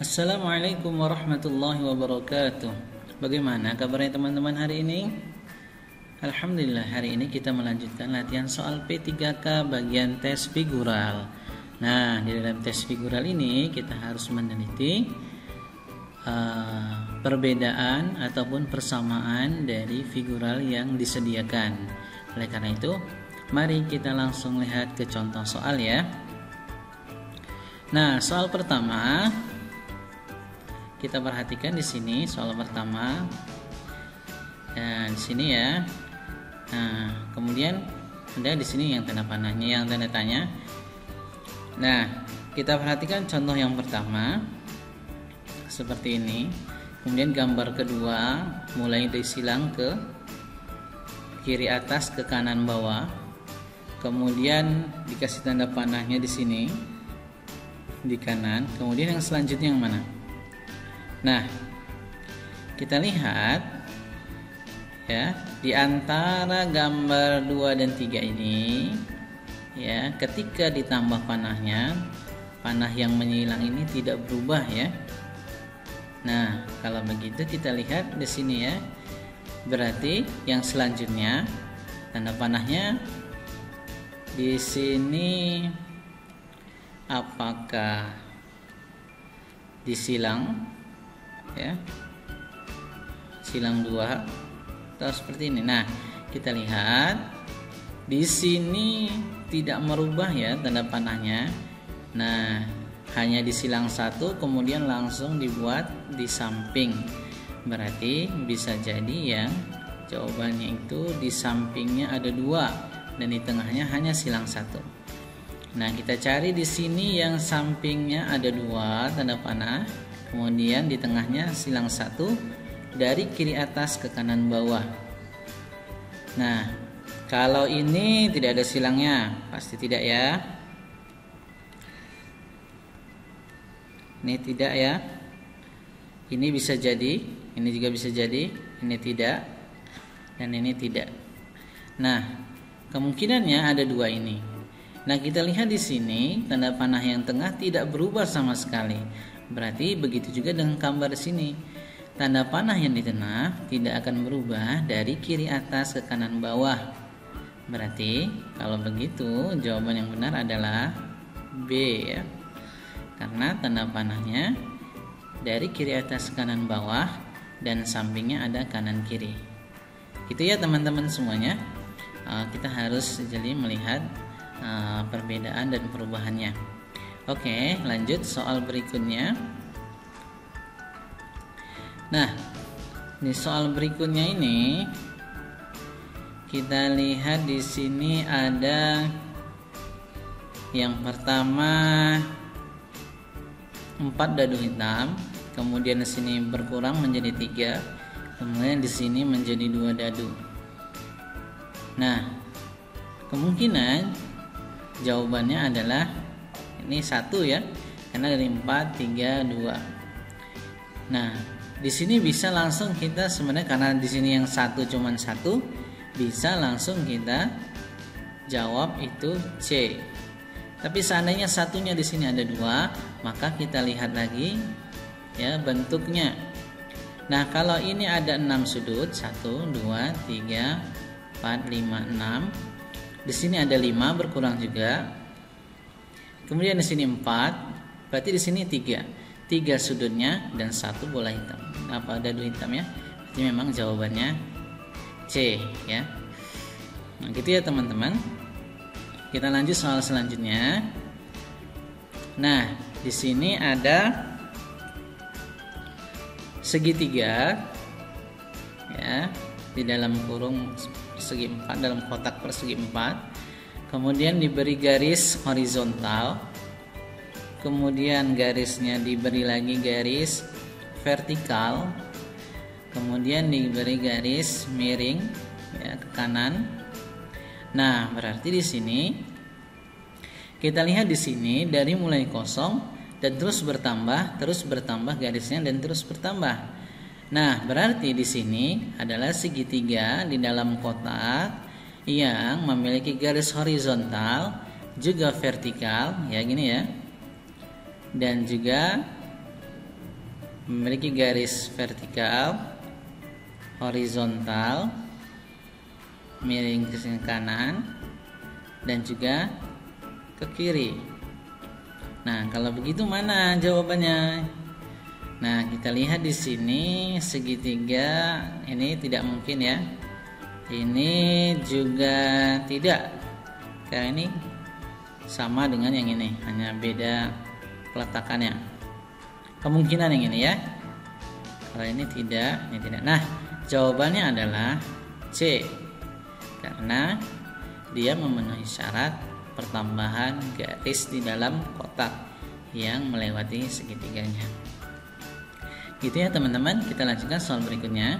Assalamualaikum warahmatullahi wabarakatuh. Bagaimana kabarnya teman-teman hari ini? Alhamdulillah, hari ini kita melanjutkan latihan soal P3K bagian tes figural. Nah, di dalam tes figural ini kita harus meneliti perbedaan ataupun persamaan dari figural yang disediakan. Oleh karena itu, mari kita langsung lihat ke contoh soal ya. Nah, soal pertama kita perhatikan di sini soal pertama. Dan di sini ya. Nah, kemudian ada di sini yang tanda panahnya, yang tanda tanya. Nah, kita perhatikan contoh yang pertama seperti ini. Kemudian gambar kedua mulai dari silang ke kiri atas ke kanan bawah. Kemudian dikasih tanda panahnya di sini di kanan. Kemudian yang selanjutnya yang mana? Nah, kita lihat ya, di antara gambar 2 dan 3 ini ya, ketika ditambah panahnya, panah yang menyilang ini tidak berubah ya. Nah, kalau begitu kita lihat di sini ya. Berarti yang selanjutnya tanda panahnya di sini apakah disilang ya, silang 2 atau seperti ini. Nah, kita lihat di sini tidak merubah ya tanda panahnya. Nah, hanya disilang 1 kemudian langsung dibuat di samping. Berarti bisa jadi ya jawabannya itu di sampingnya ada 2 dan di tengahnya hanya silang 1. Nah, kita cari di sini yang sampingnya ada 2 tanda panah. Kemudian di tengahnya silang 1 dari kiri atas ke kanan bawah. Nah, kalau ini tidak ada silangnya, pasti tidak ya. Ini tidak ya. Ini bisa jadi, ini juga bisa jadi, ini tidak, dan ini tidak. Nah, kemungkinannya ada 2 ini. Nah, kita lihat di sini tanda panah yang tengah tidak berubah sama sekali. Berarti begitu juga dengan gambar sini. Tanda panah yang di tengah tidak akan berubah dari kiri atas ke kanan bawah. Berarti kalau begitu jawaban yang benar adalah B ya. Karena tanda panahnya dari kiri atas ke kanan bawah dan sampingnya ada kanan kiri. Gitu ya teman-teman semuanya. Kita harus jeli melihat perbedaan dan perubahannya. Oke, lanjut soal berikutnya. Nah, di soal berikutnya ini kita lihat di sini ada yang pertama 4 dadu hitam, kemudian di sini berkurang menjadi 3, kemudian di sini menjadi 2 dadu. Nah, kemungkinan jawabannya adalah ini 1 ya, karena dari 4, 3, 2. Nah, di sini bisa langsung kita sebenarnya karena di sini yang 1 cuman 1, bisa langsung kita jawab itu C. Tapi seandainya satunya di sini ada 2, maka kita lihat lagi ya bentuknya. Nah, kalau ini ada 6 sudut, 1, 2, 3, 4, 5, 6. Di sini ada 5 berkurang juga. Kemudian di sini 4, berarti di sini 3 sudutnya dan 1 bola hitam. Apa dadu hitam ya? Jadi memang jawabannya C ya. Nah, gitu ya teman-teman. Kita lanjut soal selanjutnya. Nah, di sini ada segitiga ya, di dalam kurung persegi 4, dalam kotak persegi 4. Kemudian diberi garis horizontal, kemudian garisnya diberi lagi garis vertikal, kemudian diberi garis miring ya, ke kanan. Nah, berarti di sini kita lihat di sini dari mulai kosong dan terus bertambah garisnya dan terus bertambah. Nah, berarti di sini adalah segitiga di dalam kotak yang memiliki garis horizontal juga vertikal, ya gini ya, dan juga memiliki garis vertikal, horizontal, miring ke kanan, dan juga ke kiri. Nah, kalau begitu mana jawabannya? Nah, kita lihat di sini segitiga ini tidak mungkin ya. Ini juga tidak. Karena ini sama dengan yang ini, hanya beda peletakannya. Kemungkinan yang ini ya. Kalau ini tidak, ini tidak. Nah, jawabannya adalah C. Karena dia memenuhi syarat pertambahan garis di dalam kotak yang melewati segitiganya. Gitu ya teman-teman, kita lanjutkan soal berikutnya.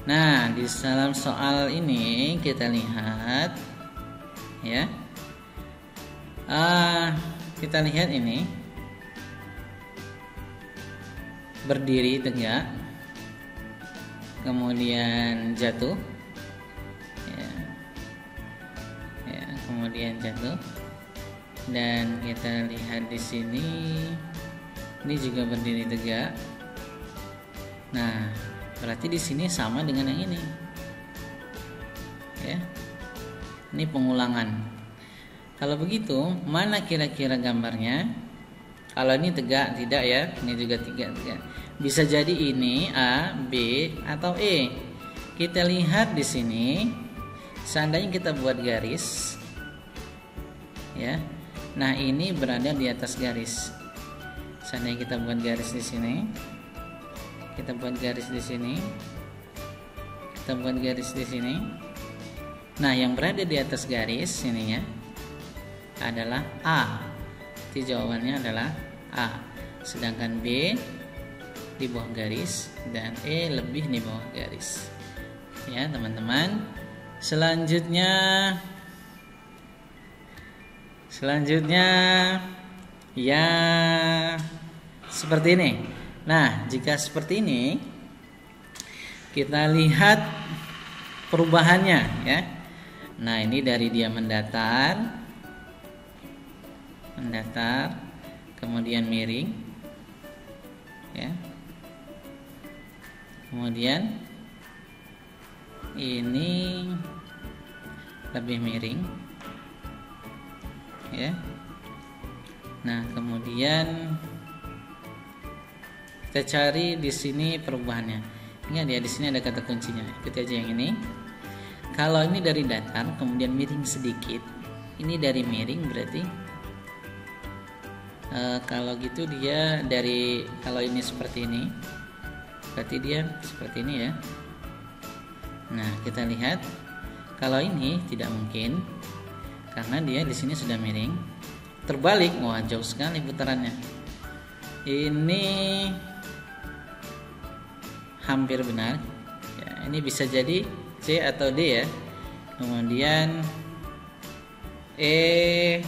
Nah, di dalam soal ini kita lihat ya, kita lihat ini berdiri tegak, kemudian jatuh, ya, kemudian jatuh, dan kita lihat di sini ini juga berdiri tegak. Nah, berarti di sini sama dengan yang ini. Ya. Ini pengulangan. Kalau begitu, mana kira-kira gambarnya? Kalau ini tegak, tidak ya. Ini juga tegak. Bisa jadi ini A, B, atau E. Kita lihat di sini. Seandainya kita buat garis, ya. Nah, ini berada di atas garis. Seandainya kita buat garis di sini, kita buat garis di sini, kita buat garis di sini. Nah, yang berada di atas garis ininya adalah A. Jadi jawabannya adalah A. Sedangkan B di bawah garis dan E lebih di bawah garis. Ya, teman-teman. Selanjutnya ya seperti ini. Nah, jika seperti ini kita lihat perubahannya ya. Nah, ini dari dia mendatar, kemudian miring ya. Kemudian ini lebih miring ya. Nah, kemudian kita cari di sini perubahannya. Ingat ya, di sini ada kata kuncinya. Ikuti aja yang ini. Kalau ini dari datar kemudian miring sedikit, ini dari miring berarti kalau gitu dia dari, kalau ini seperti ini berarti dia seperti ini ya. Nah, kita lihat kalau ini tidak mungkin karena dia di sini sudah miring. Terbalik, wah jauh sekali putarannya. Ini hampir benar. Ya, ini bisa jadi C atau D ya. Kemudian E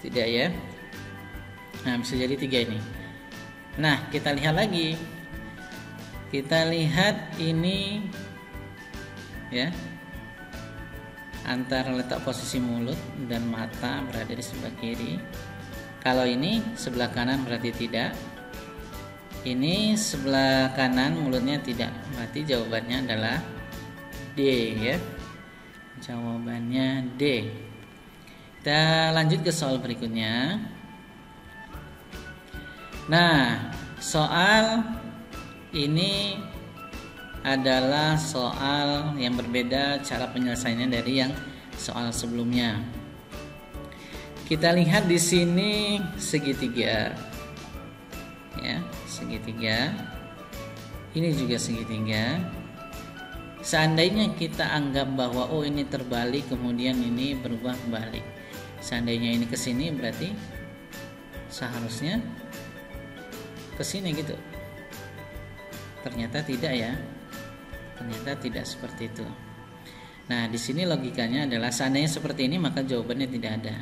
tidak ya. Nah, bisa jadi 3 ini. Nah, kita lihat lagi. Kita lihat ini ya. Antara letak posisi mulut dan mata berada di sebelah kiri. Kalau ini sebelah kanan berarti tidak. Ini sebelah kanan mulutnya tidak. Berarti jawabannya adalah D ya. Jawabannya D. Kita lanjut ke soal berikutnya. Nah, soal ini adalah soal yang berbeda cara penyelesaiannya dari yang soal sebelumnya. Kita lihat di sini segitiga. Ya, segitiga. Ini juga segitiga. Seandainya kita anggap bahwa oh ini terbalik kemudian ini berubah balik. Seandainya ini ke sini berarti seharusnya ke sini gitu. Ternyata tidak ya. Ternyata tidak seperti itu. Nah, di sini logikanya adalah seandainya seperti ini maka jawabannya tidak ada.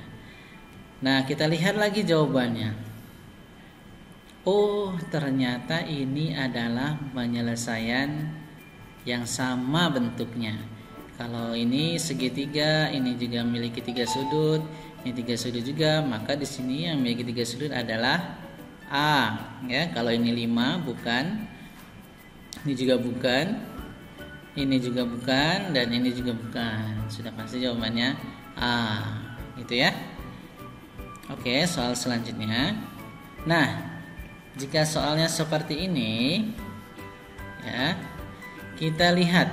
Nah, kita lihat lagi jawabannya. Oh, ternyata ini adalah penyelesaian yang sama bentuknya. Kalau ini segitiga, ini juga memiliki 3 sudut, ini 3 sudut juga, maka di sini yang memiliki 3 sudut adalah A, ya. Kalau ini 5 bukan, ini juga bukan, ini juga bukan, dan ini juga bukan. Sudah pasti jawabannya A, gitu ya. Oke, soal selanjutnya. Nah, jika soalnya seperti ini, ya, kita lihat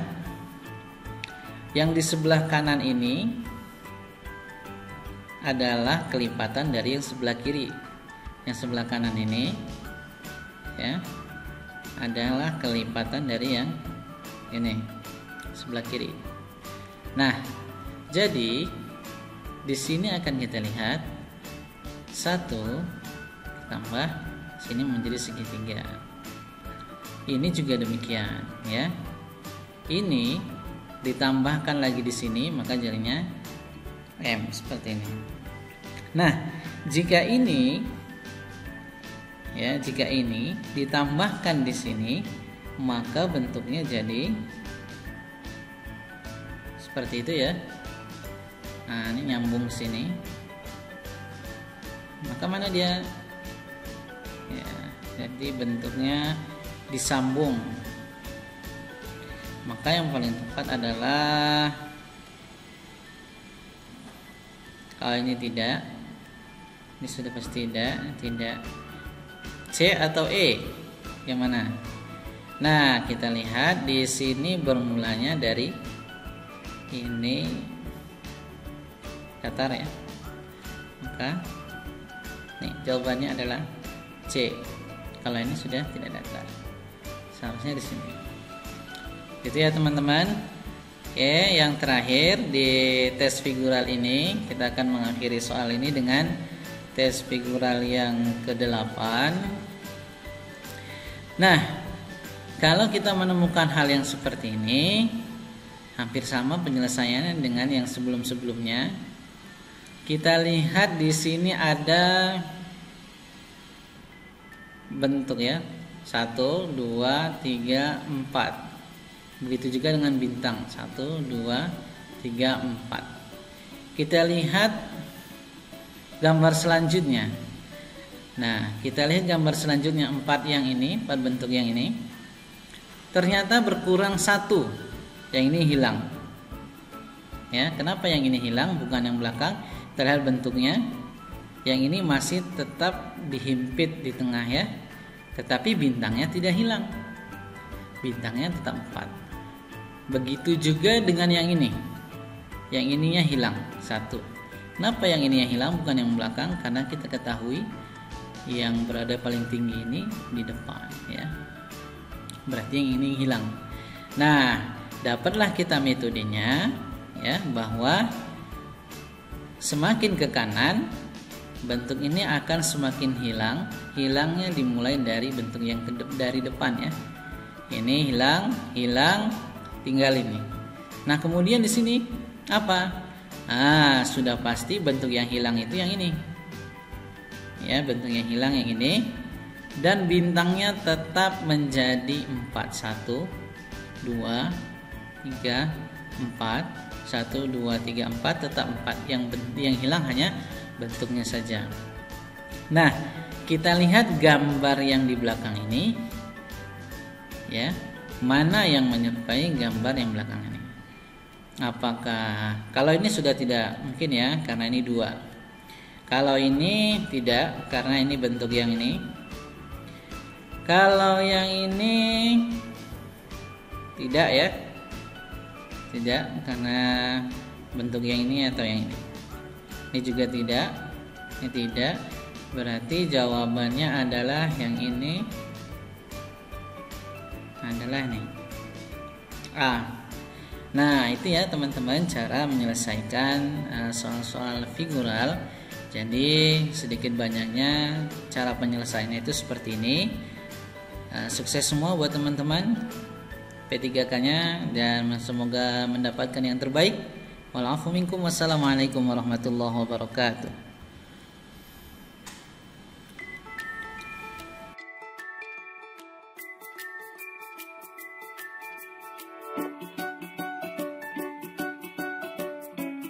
yang di sebelah kanan ini adalah kelipatan dari yang sebelah kiri. Yang sebelah kanan ini, ya, adalah kelipatan dari yang ini sebelah kiri. Nah, jadi di sini akan kita lihat 1 tambah sini menjadi segitiga. Ini juga demikian, ya. Ini ditambahkan lagi di sini, maka jadinya M seperti ini. Nah, jika ini, ya, jika ini ditambahkan di sini, maka bentuknya jadi seperti itu, ya. Nah, ini nyambung sini. Maka mana dia? Ya, jadi bentuknya disambung. Maka yang paling tepat adalah kalau ini tidak, ini sudah pasti tidak. C atau E, yang mana? Nah, kita lihat di sini bermulanya dari ini datar, ya. Maka nih jawabannya adalah C. Kalau ini sudah tidak datar, seharusnya di sini. Gitu ya teman-teman. Oke, yang terakhir di tes figural ini kita akan mengakhiri soal ini dengan tes figural yang ke-8. Nah, kalau kita menemukan hal yang seperti ini, hampir sama penyelesaiannya dengan yang sebelum-sebelumnya. Kita lihat di sini ada bentuk, ya. 1, 2, 3, 4. Begitu juga dengan bintang 1, 2, 3, 4. Kita lihat gambar selanjutnya. Nah, kita lihat gambar selanjutnya 4 yang ini, 4 bentuk yang ini. Ternyata berkurang 1. Yang ini hilang. Ya, kenapa yang ini hilang bukan yang belakang? Kita lihat bentuknya. Yang ini masih tetap dihimpit di tengah, ya. Tetapi bintangnya tidak hilang. Bintangnya tetap 4. Begitu juga dengan yang ini. Yang ininya hilang 1. Kenapa yang ininya hilang bukan yang belakang? Karena kita ketahui yang berada paling tinggi ini di depan, ya. Berarti yang ini hilang. Nah, dapatlah kita metodenya, ya, bahwa semakin ke kanan bentuk ini akan semakin hilang. Hilangnya dimulai dari bentuk yang dari depan, ya. Ini hilang, tinggal ini. Nah, kemudian di sini apa? Sudah pasti bentuk yang hilang itu yang ini. Ya, bentuk yang hilang yang ini. Dan bintangnya tetap menjadi 4. 1, 2, 3, 4. 1, 2, 3, 4 tetap 4. Yang hilang hanya bentuknya saja. Nah, kita lihat gambar yang di belakang ini, ya. Mana yang menyerupai gambar yang belakang ini? Apakah kalau ini sudah tidak mungkin, ya, karena ini 2. Kalau ini tidak, karena ini bentuk yang ini. Kalau yang ini tidak, ya. Tidak, karena bentuk yang ini atau yang ini. Ini juga tidak. Ini tidak. Berarti jawabannya adalah yang ini. Adalah nih A. Nah, itu ya teman-teman cara menyelesaikan soal-soal figural. Jadi sedikit banyaknya cara penyelesaiannya itu seperti ini. Sukses semua buat teman-teman P3K-nya dan semoga mendapatkan yang terbaik. Wa'alaikum minkum. Wassalamualaikum warahmatullahi wabarakatuh. Thank you.